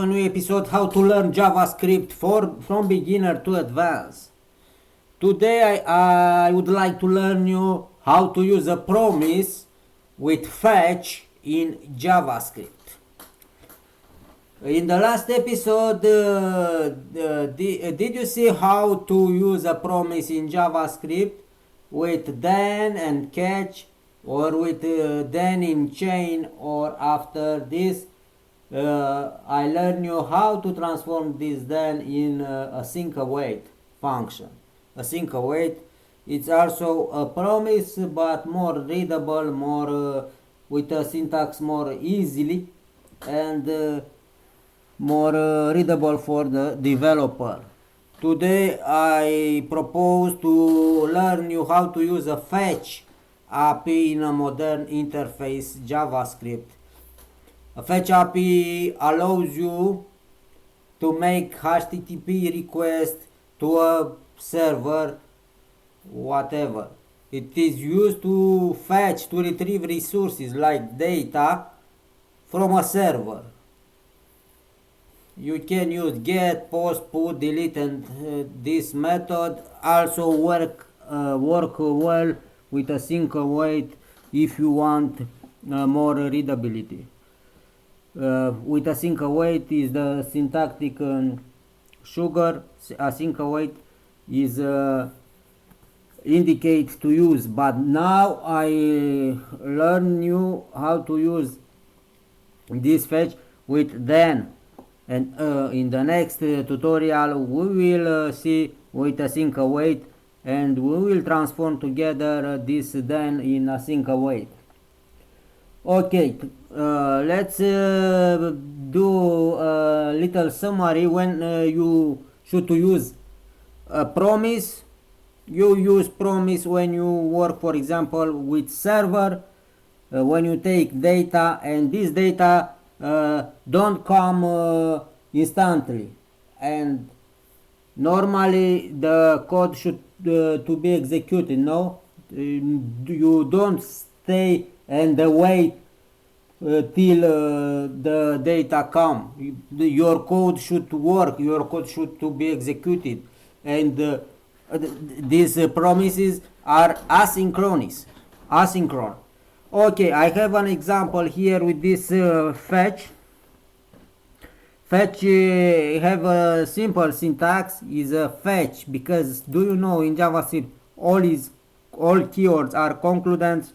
A new episode, how to learn JavaScript from beginner to advanced. Today I would like to learn you how to use a promise with fetch in JavaScript. In the last episode, did you see how to use a promise in JavaScript with then and catch, or with then in chain, or after this? I learned you how to transform this then in async await function. Async await, it's also a promise but more readable, more with a syntax more easily and more readable for the developer. Today I propose to learn you how to use a fetch API in a modern interface JavaScript. A fetch API allows you to make HTTP request to a server, whatever. It is used to fetch, to retrieve resources like data from a server. You can use get, post, put, delete, and this method also work well with async await if you want more readability. With async await is the syntactic sugar. Async await is indicate to use, but now I learn you how to use this fetch with then, and in the next tutorial we will see with async await, and we will transform together this then in async await. Okay, let's do a little summary. When you should to use a promise, you use promise when you work, for example, with server, when you take data and this data don't come instantly, and normally the code should to be executed. No, you don't stay and wait till the data come. Your code should work, your code should to be executed, and these promises are asynchronous. Okay, I have an example here with this fetch. Fetch have a simple syntax, is a fetch, because do you know in JavaScript all keywords are concludents.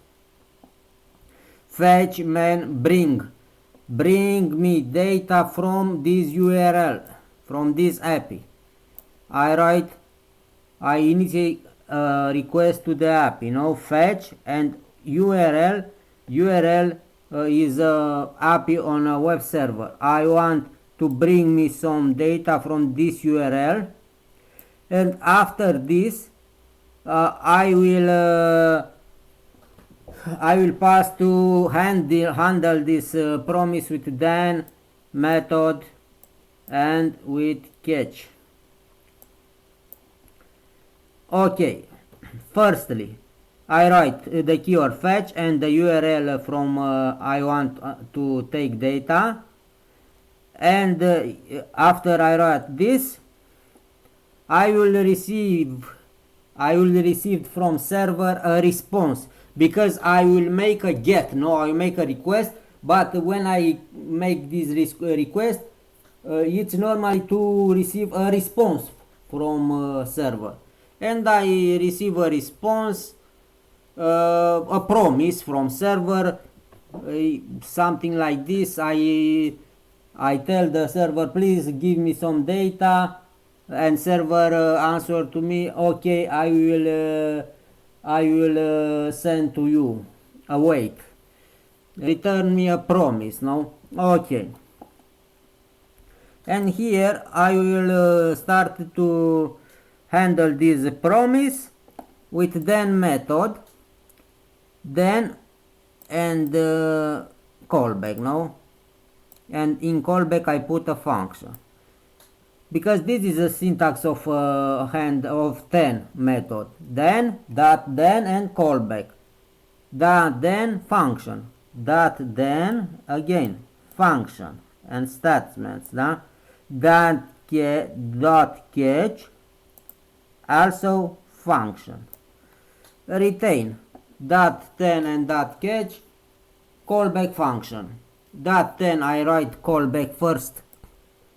Fetch means bring me data from this URL, from this API. I initiate a request to the API, fetch, and URL is a API on a web server. I want to bring me some data from this URL, and after this I will pass to handle this promise with then method and with catch. Okay, firstly I write the keyword fetch and the URL from I want to take data, and after I write this, I will receive from server a response, because I will make a get. I will make a request, but when I make this request, it's normally to receive a response from server, and I receive a response, a promise from server, something like this. I tell the server, please give me some data, and server answer to me, okay, I will send to you, await, return me a promise. Okay, and here I will start to handle this promise with then method, then and callback. And in callback I put a function, because this is a syntax of then method, then dot then and callback, dot then function, dot then again function, and statements, da? Dot catch also function. Retain dot 10 and dot catch callback function. Dot 10 I write callback first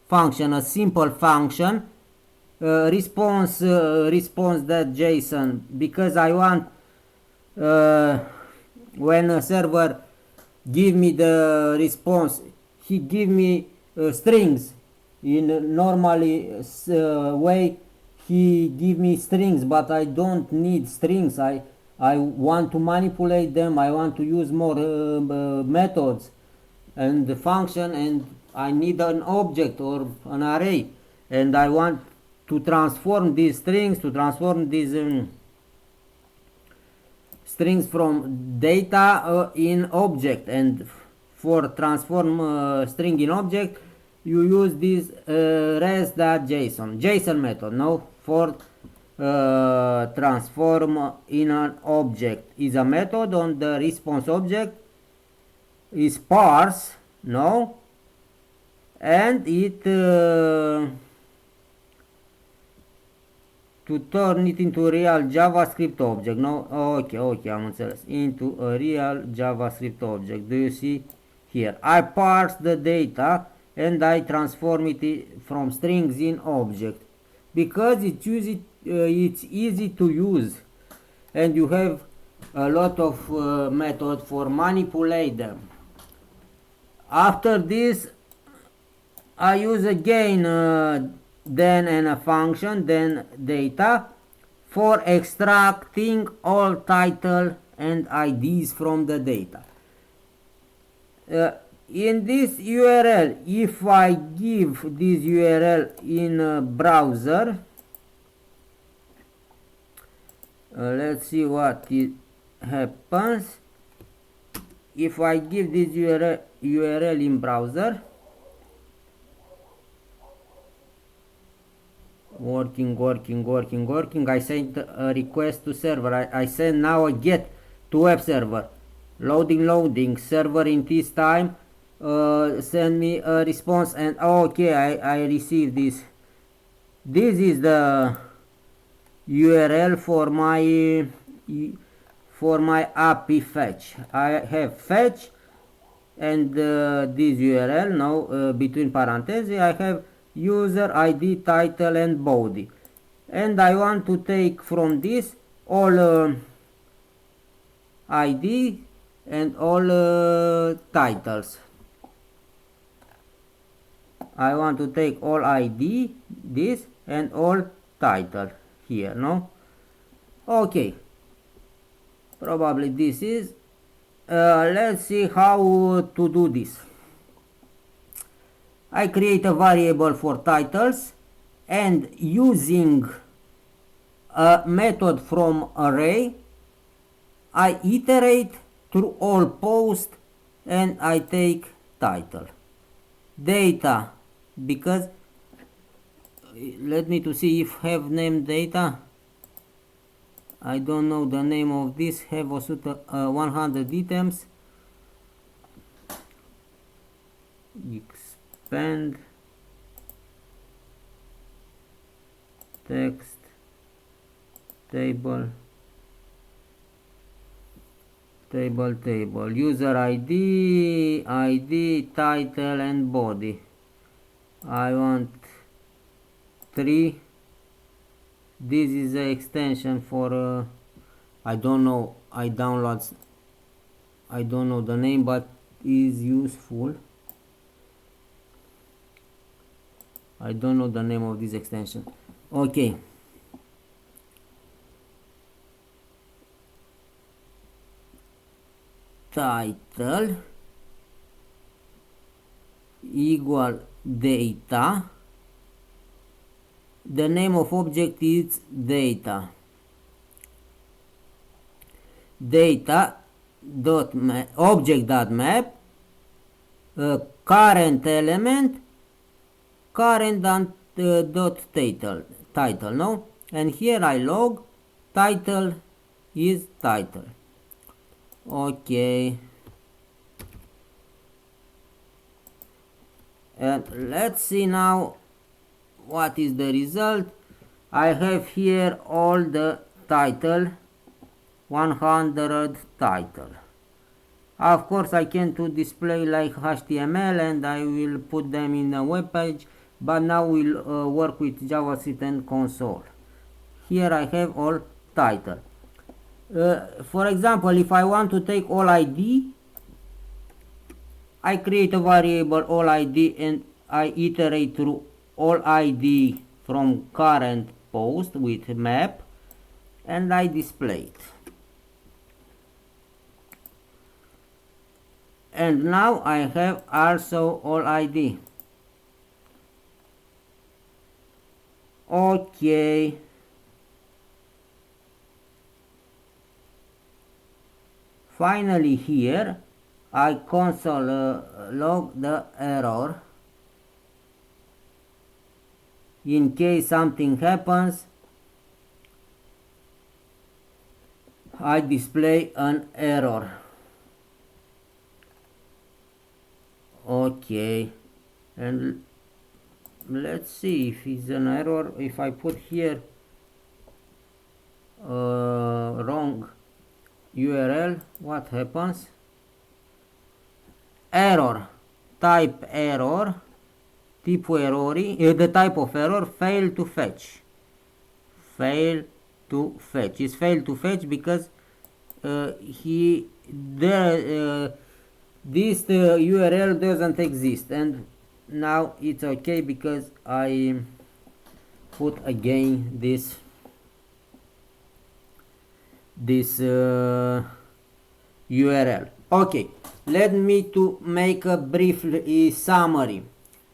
function, a simple function, response that JSON, because I want when a server give me the response, he give me strings. In normally way he give me strings, but I don't need strings. I want to manipulate them. I want to use more methods and the function, and I need an object or an array, and I want to transform these strings, to transform these strings from data in object. And for transform string in object, you use this res.json method, no? For transform in an object is a method on the response object, is parse, no? And it to turn it into a real JavaScript object, no? Okay, am înțeles. Into a real JavaScript object. Do you see here? I parse the data and I transform it from strings in object, because it's easy to use, and you have a lot of method for manipulate them. After this, I use again then and a function, then data, for extracting all title and IDs from the data. In this URL, if I give this URL in a browser, let's see what it happens. If I give this URL in browser, working, I send a request to server, I send now a get to web server, loading, server in this time send me a response, and okay, I received this. This is the URL for my API fetch. I have fetch and this URL now between parentheses I have user ID, title and body, and I want to take from this all ID and all titles. I want to take all ID, this, and all title here, no? Okay, probably this is let's see how to do this. I create a variable for titles, and using a method from array, I iterate through all post and I take title. Data, because let me to see if have name data. I don't know the name of this. Have 100 items. Expand text table user ID, title and body. I want 3. This is the extension for I don't know, I don't know the name, but is useful. I don't know the name of this extension. Okay, title equal data. The name of object is data. Object.map current element title, no? And here I log title is title. Okay, And let's see now what is the result. I have here all the title, 100 title. Of course I can to display like HTML and I will put them in a web page, but now we'll work with JavaScript and console. Here I have all title. For example, if I want to take all ID, I create a variable all ID and I iterate through all ID from current post with map and I display it. And now I have also all ID. Okay. Finally here I console log the error in case something happens. I display an error. Okay, and let's see if it's an error. If I put here wrong URL, what happens? Error, type error, tipo errori, the type of error, fail to fetch. Fail to fetch. It's failed to fetch because this URL doesn't exist, and now it's okay because I put again this URL. Okay, let me to make a brief summary.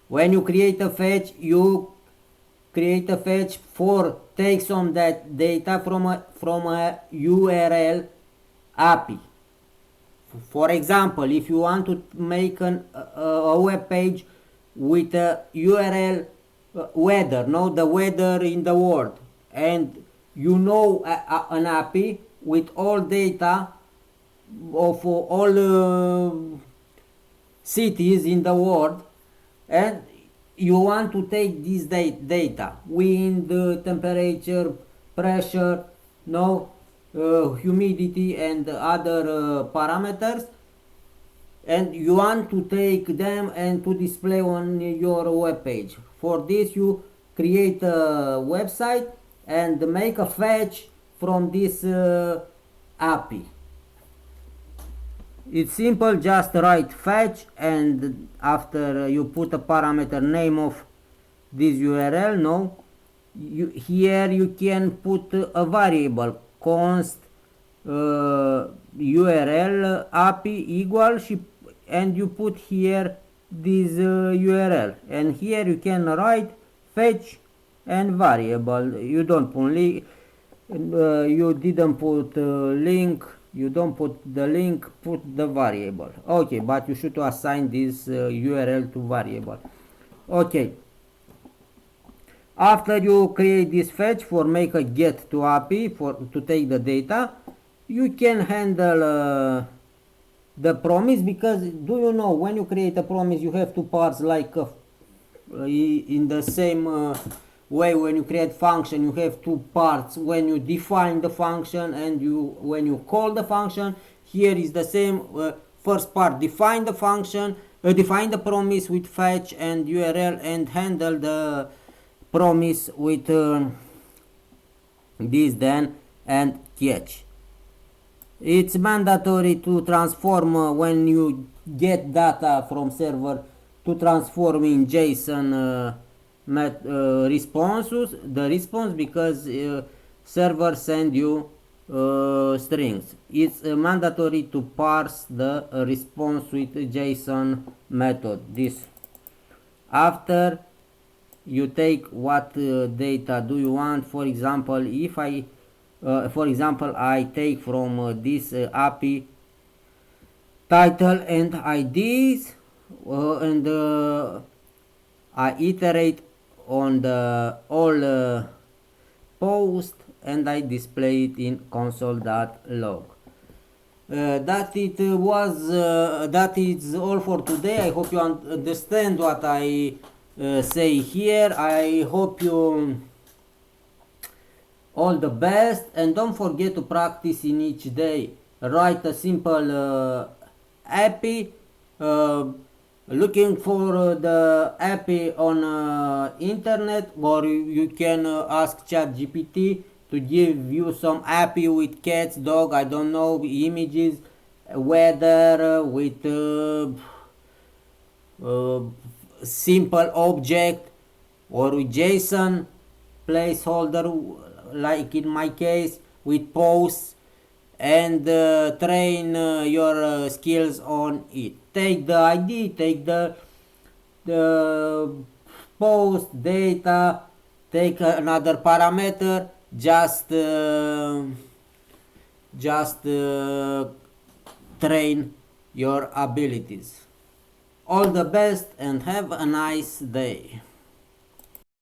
When you create a fetch, you create a fetch for take some that data from a URL API. For example, if you want to make a web page with a URL weather, the weather in the world, and you know an API with all data of all cities in the world, and you want to take this data, wind, temperature, pressure, humidity and other parameters, and you want to take them and to display on your web page. For this you create a website and make a fetch from this API. It's simple, just write fetch, and after you put a parameter name of this URL, here you can put a variable const URL API equal, and you put here this URL, and here you can write fetch and variable. You don't put you didn't put link, you don't put the link, put the variable. Okay, but you should assign this URL to variable. Okay, after you create this fetch for make a get to API to take the data, you can handle the promise, because do you know when you create a promise you have to parse like in the same way. When you create function you have two parts, when you define the function and when you call the function. Here is the same. First part, define the function, define the promise with fetch and URL, and handle the promise with this then and catch. It's mandatory to transform when you get data from server, to transform in JSON responses, the response, because server send you strings. It's mandatory to parse the response with JSON method. This after you take what data do you want. For example, if I take from this API title and IDs, and I iterate on the all post, and I display it in console.log. that is all for today. I hope you understand what I say here. I hope you all the best, and don't forget to practice in each day. Write a simple API. Looking for the API on internet, or you can ask ChatGPT to give you some API with cats, dog, I don't know, images, weather, with uh, simple object, or with JSON placeholder, like in my case with posts, and train your skills on it. Take the ID, take the post data, take another parameter, just train your abilities. All the best and have a nice day.